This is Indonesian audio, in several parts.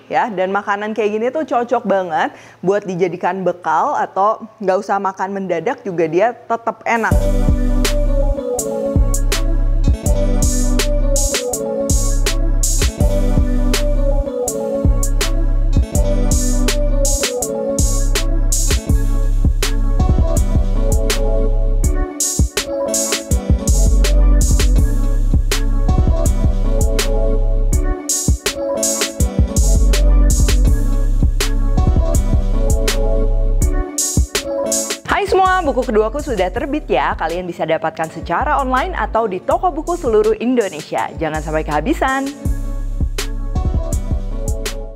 ya. Dan makanan kayak gini tuh cocok banget buat dijadikan bekal atau nggak usah makan mendadak juga dia tetap enak. Buku keduaku sudah terbit ya, kalian bisa dapatkan secara online atau di toko buku seluruh Indonesia. Jangan sampai kehabisan.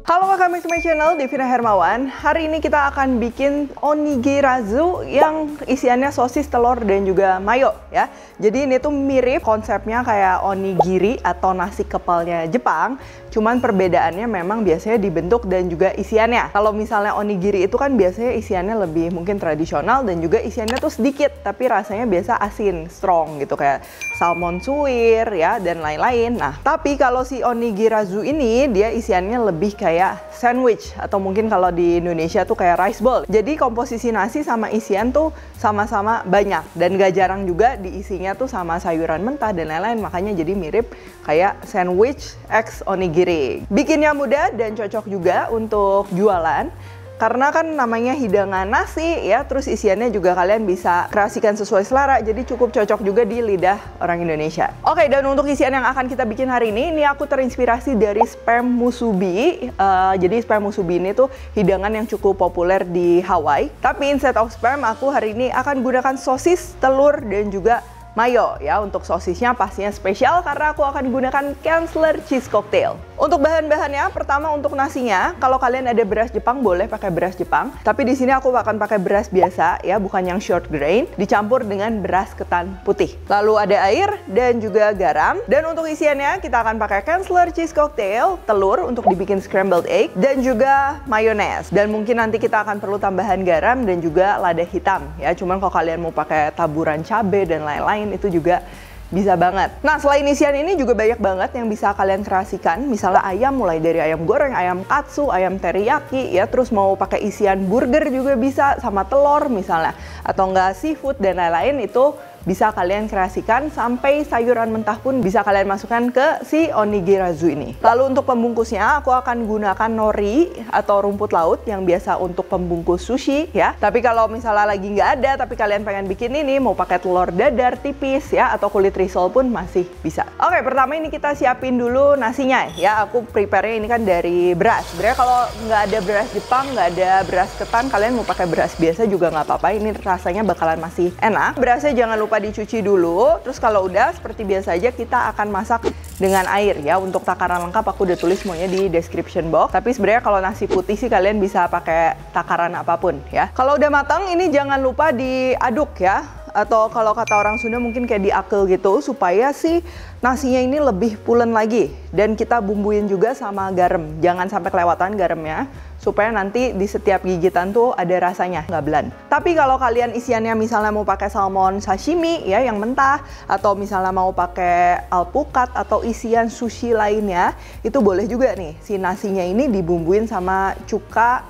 Halo, welcome back to my channel, Devina Hermawan. Hari ini kita akan bikin onigirazu yang isiannya sosis, telur, dan juga mayo ya. Jadi ini tuh mirip konsepnya kayak onigiri atau nasi kepalnya Jepang. Cuman perbedaannya memang biasanya dibentuk dan juga isiannya. Kalau misalnya onigiri itu kan biasanya isiannya lebih mungkin tradisional dan juga isiannya tuh sedikit. Tapi rasanya biasa asin, strong gitu kayak salmon suwir ya dan lain-lain. Nah, tapi kalau si onigirazu ini dia isiannya lebih kayak sandwich atau mungkin kalau di Indonesia tuh kayak rice bowl. Jadi komposisi nasi sama isian tuh sama-sama banyak dan gak jarang juga diisinya tuh sama sayuran mentah dan lain-lain. Makanya jadi mirip kayak sandwich X onigiri. Bikinnya mudah dan cocok juga untuk jualan. Karena kan namanya hidangan nasi ya, terus isiannya juga kalian bisa kreasikan sesuai selera, jadi cukup cocok juga di lidah orang Indonesia. Oke, dan untuk isian yang akan kita bikin hari ini aku terinspirasi dari spam musubi. Jadi spam musubi ini tuh hidangan yang cukup populer di Hawaii. Tapi instead of spam, aku hari ini akan gunakan sosis, telur, dan juga mayo ya. Untuk sosisnya pastinya spesial karena aku akan gunakan Kensler cheese cocktail. Untuk bahan-bahannya, pertama untuk nasinya, kalau kalian ada beras Jepang boleh pakai beras Jepang. Tapi di sini aku akan pakai beras biasa ya, bukan yang short grain, dicampur dengan beras ketan putih. Lalu ada air dan juga garam. Dan untuk isiannya kita akan pakai Kensler cheese cocktail, telur untuk dibikin scrambled egg, dan juga mayones. Dan mungkin nanti kita akan perlu tambahan garam dan juga lada hitam ya. Cuman kalau kalian mau pakai taburan cabai dan lain-lain itu juga bisa banget. Nah, selain isian ini juga banyak banget yang bisa kalian kreasikan. Misalnya ayam, mulai dari ayam goreng, ayam katsu, ayam teriyaki ya. Terus mau pakai isian burger juga bisa, sama telur misalnya. Atau enggak seafood dan lain-lain, itu bisa kalian kreasikan. Sampai sayuran mentah pun bisa kalian masukkan ke si onigirazu ini. Lalu untuk pembungkusnya aku akan gunakan nori atau rumput laut yang biasa untuk pembungkus sushi ya. Tapi kalau misalnya lagi nggak ada tapi kalian pengen bikin ini, mau pakai telur dadar tipis ya atau kulit risol pun masih bisa. Oke, pertama ini kita siapin dulu nasinya ya. Aku prepare-nya ini kan dari beras. Sebenarnya kalau nggak ada beras Jepang, nggak ada beras ketan, kalian mau pakai beras biasa juga nggak apa-apa. Ini rasanya bakalan masih enak. Berasnya jangan lupa dicuci dulu. Terus kalau udah seperti biasa aja kita akan masak dengan air ya. Untuk takaran lengkap aku udah tulis semuanya di description box. Tapi sebenarnya kalau nasi putih sih kalian bisa pakai takaran apapun ya. Kalau udah matang ini jangan lupa diaduk ya. Atau kalau kata orang Sunda mungkin kayak diakel gitu, supaya si nasinya ini lebih pulen lagi. Dan kita bumbuin juga sama garam. Jangan sampai kelewatan garamnya, supaya nanti di setiap gigitan tuh ada rasanya, nggak bland. Tapi kalau kalian isiannya misalnya mau pakai salmon sashimi ya yang mentah, atau misalnya mau pakai alpukat atau isian sushi lainnya, itu boleh juga nih si nasinya ini dibumbuin sama cuka,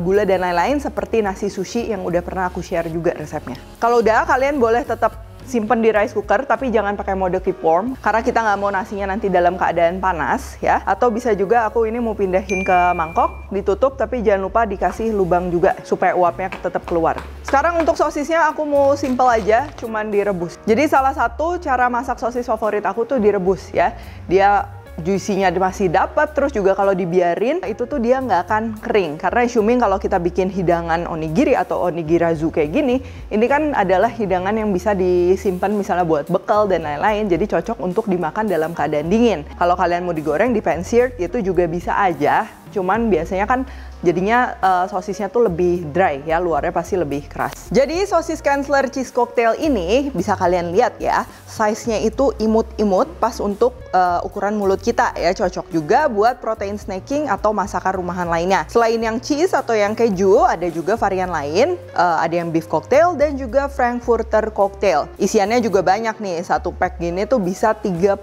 gula dan lain-lain seperti nasi sushi yang udah pernah aku share juga resepnya. Kalau udah, kalian boleh tetap simpen di rice cooker tapi jangan pakai mode keep warm karena kita nggak mau nasinya nanti dalam keadaan panas ya. Atau bisa juga aku ini mau pindahin ke mangkok, ditutup tapi jangan lupa dikasih lubang juga supaya uapnya tetap keluar. Sekarang untuk sosisnya aku mau simple aja, cuman direbus. Jadi salah satu cara masak sosis favorit aku tuh direbus ya. Dia juicy-nya masih dapat, terus juga kalau dibiarin itu tuh dia nggak akan kering. Karena assuming kalau kita bikin hidangan onigiri atau onigirazu kayak gini, ini kan adalah hidangan yang bisa disimpan misalnya buat bekal dan lain-lain, jadi cocok untuk dimakan dalam keadaan dingin. Kalau kalian mau digoreng di pan-seared itu juga bisa aja, cuman biasanya kan jadinya sosisnya tuh lebih dry ya, luarnya pasti lebih keras. Jadi sosis Kensler cheese cocktail ini bisa kalian lihat ya, size-nya itu imut-imut pas untuk ukuran mulut kita ya, cocok juga buat protein snacking atau masakan rumahan lainnya. Selain yang cheese atau yang keju, ada juga varian lain, ada yang beef cocktail dan juga frankfurter cocktail. Isiannya juga banyak nih, satu pack gini tuh bisa 36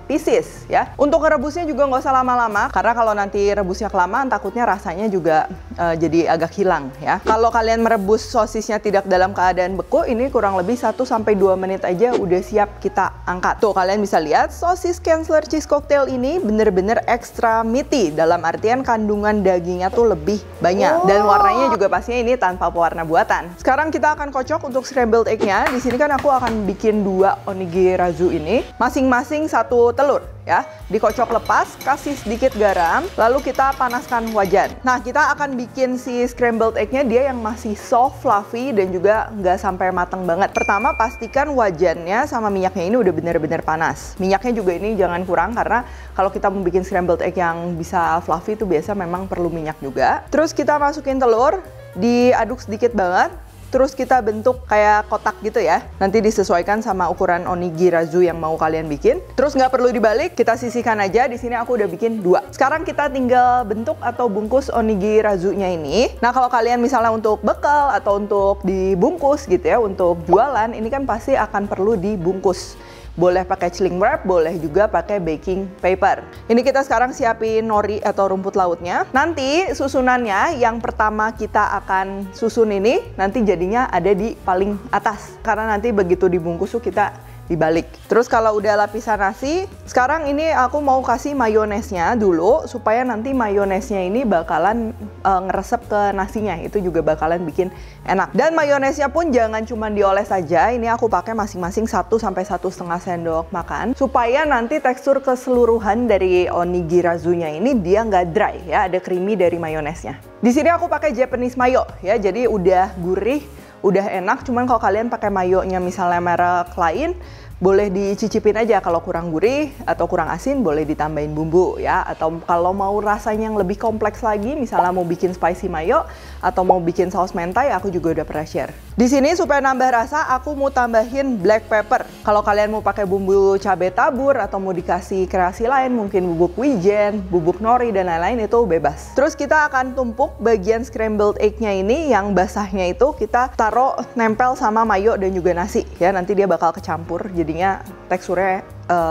pieces ya. Untuk ngerebusnya juga nggak usah lama-lama, karena kalau nanti rebusnya direbusnya kelamaan takutnya rasanya juga jadi agak hilang ya. Kalau kalian merebus sosisnya tidak dalam keadaan beku, ini kurang lebih 1-2 menit aja udah siap kita angkat. Tuh kalian bisa lihat sosis Kansler cheese cocktail ini bener-bener extra meaty, dalam artian kandungan dagingnya tuh lebih banyak dan warnanya juga pastinya ini tanpa pewarna buatan. Sekarang kita akan kocok untuk scrambled egg-nya. Di sini kan aku akan bikin 2 onigirazu ini, masing-masing 1 telur ya. Dikocok lepas, kasih sedikit garam, lalu kita panaskan wajan. Nah, kita akan bikin si scrambled egg-nya dia yang masih soft, fluffy, dan juga nggak sampai mateng banget. Pertama, pastikan wajannya sama minyaknya ini udah bener-bener panas. Minyaknya juga ini jangan kurang, karena kalau kita mau bikin scrambled egg yang bisa fluffy itu biasa memang perlu minyak juga. Terus kita masukin telur, diaduk sedikit banget. Terus kita bentuk kayak kotak gitu ya. Nanti disesuaikan sama ukuran onigirazu yang mau kalian bikin. Terus nggak perlu dibalik, kita sisihkan aja. Di sini aku udah bikin 2. Sekarang kita tinggal bentuk atau bungkus onigirazunya ini. Nah, kalau kalian misalnya untuk bekal atau untuk dibungkus gitu ya, untuk jualan, ini kan pasti akan perlu dibungkus. Boleh pakai cling wrap, boleh juga pakai baking paper. Ini kita sekarang siapin nori atau rumput lautnya. Nanti susunannya yang pertama kita akan susun ini, nanti jadinya ada di paling atas. Karena nanti begitu dibungkus tuh kita dibalik. Terus kalau udah lapisan nasi, sekarang ini aku mau kasih mayonesnya dulu supaya nanti mayonesnya ini bakalan ngeresep ke nasinya. Itu juga bakalan bikin enak. Dan mayonesnya pun jangan cuma dioles saja. Ini aku pakai masing-masing 1-1,5 sendok makan supaya nanti tekstur keseluruhan dari onigirazunya ini dia nggak dry ya, ada creamy dari mayonesnya. Di sini aku pakai Japanese mayo ya, jadi udah gurih, udah enak. Cuman kalau kalian pakai mayonya misalnya merek lain, boleh dicicipin aja. Kalau kurang gurih atau kurang asin boleh ditambahin bumbu ya. Atau kalau mau rasanya yang lebih kompleks lagi, misalnya mau bikin spicy mayo atau mau bikin saus mentai, aku juga udah pernah share. Di sini supaya nambah rasa, aku mau tambahin black pepper. Kalau kalian mau pakai bumbu cabai tabur atau mau dikasih kreasi lain, mungkin bubuk wijen, bubuk nori dan lain-lain, itu bebas. Terus kita akan tumpuk bagian scrambled egg-nya ini, yang basahnya itu kita taruh nempel sama mayo dan juga nasi ya. Nanti dia bakal kecampur, jadinya teksturnya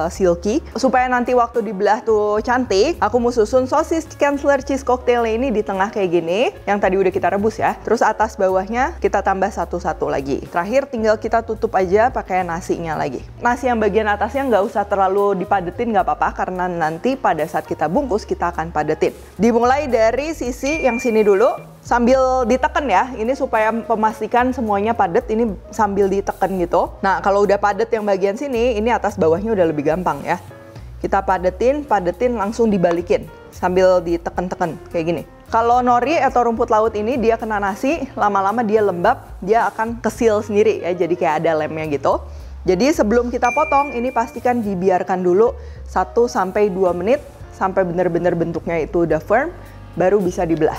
silky. Supaya nanti waktu dibelah tuh cantik, aku mau susun sosis Kansler cheese cocktail ini di tengah kayak gini, yang tadi udah kita rebus ya. Terus atas bawahnya kita tambah 1-1 lagi. Terakhir tinggal kita tutup aja pakai nasinya lagi. Nasi yang bagian atasnya nggak usah terlalu dipadetin, nggak apa-apa, karena nanti pada saat kita bungkus kita akan padetin. Dimulai dari sisi yang sini dulu, sambil ditekan ya, ini supaya memastikan semuanya padat, ini sambil ditekan gitu. Nah, kalau udah padat yang bagian sini, ini atas bawahnya udah lebih gampang ya. Kita padetin, langsung dibalikin sambil ditekan-tekan kayak gini. Kalau nori atau rumput laut ini dia kena nasi, lama-lama dia lembab, dia akan kesil sendiri ya, jadi kayak ada lemnya gitu. Jadi sebelum kita potong, ini pastikan dibiarkan dulu 1-2 menit sampai benar-benar bentuknya itu udah firm, baru bisa dibelah.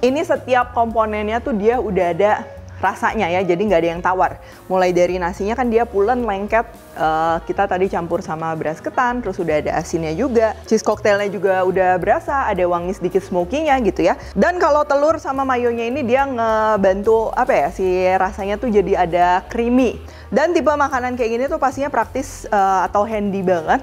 Ini setiap komponennya tuh dia udah ada rasanya ya, jadi nggak ada yang tawar. Mulai dari nasinya kan dia pulen, lengket, kita tadi campur sama beras ketan, terus udah ada asinnya juga. Cheese cocktailnya juga udah berasa, ada wangi sedikit smoky-nya gitu ya. Dan kalau telur sama mayonya ini dia ngebantu apa ya, si rasanya tuh jadi ada creamy. Dan tipe makanan kayak gini tuh pastinya praktis atau handy banget.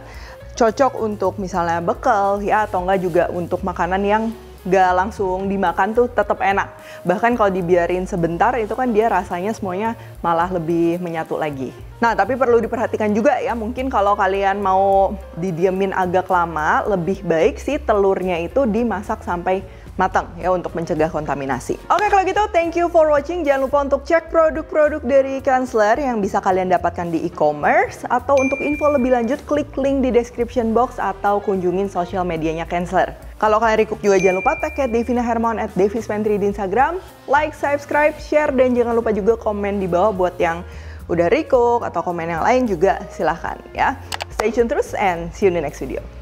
Cocok untuk misalnya bekal ya, atau enggak juga untuk makanan yang gak langsung dimakan tuh tetap enak. Bahkan kalau dibiarin sebentar itu kan dia rasanya semuanya malah lebih menyatu lagi. Nah, tapi perlu diperhatikan juga ya, mungkin kalau kalian mau didiemin agak lama, lebih baik sih telurnya itu dimasak sampai matang ya, untuk mencegah kontaminasi. Oke, kalau gitu thank you for watching. Jangan lupa untuk cek produk-produk dari Kansler yang bisa kalian dapatkan di e-commerce, atau untuk info lebih lanjut klik link di description box atau kunjungin sosial medianya Kansler. Kalau kalian recook juga jangan lupa tag Devina Hermawan @devispantry di Instagram, like, subscribe, share, dan jangan lupa juga komen di bawah buat yang udah recook atau komen yang lain juga silahkan ya. Stay tune terus and see you in the next video.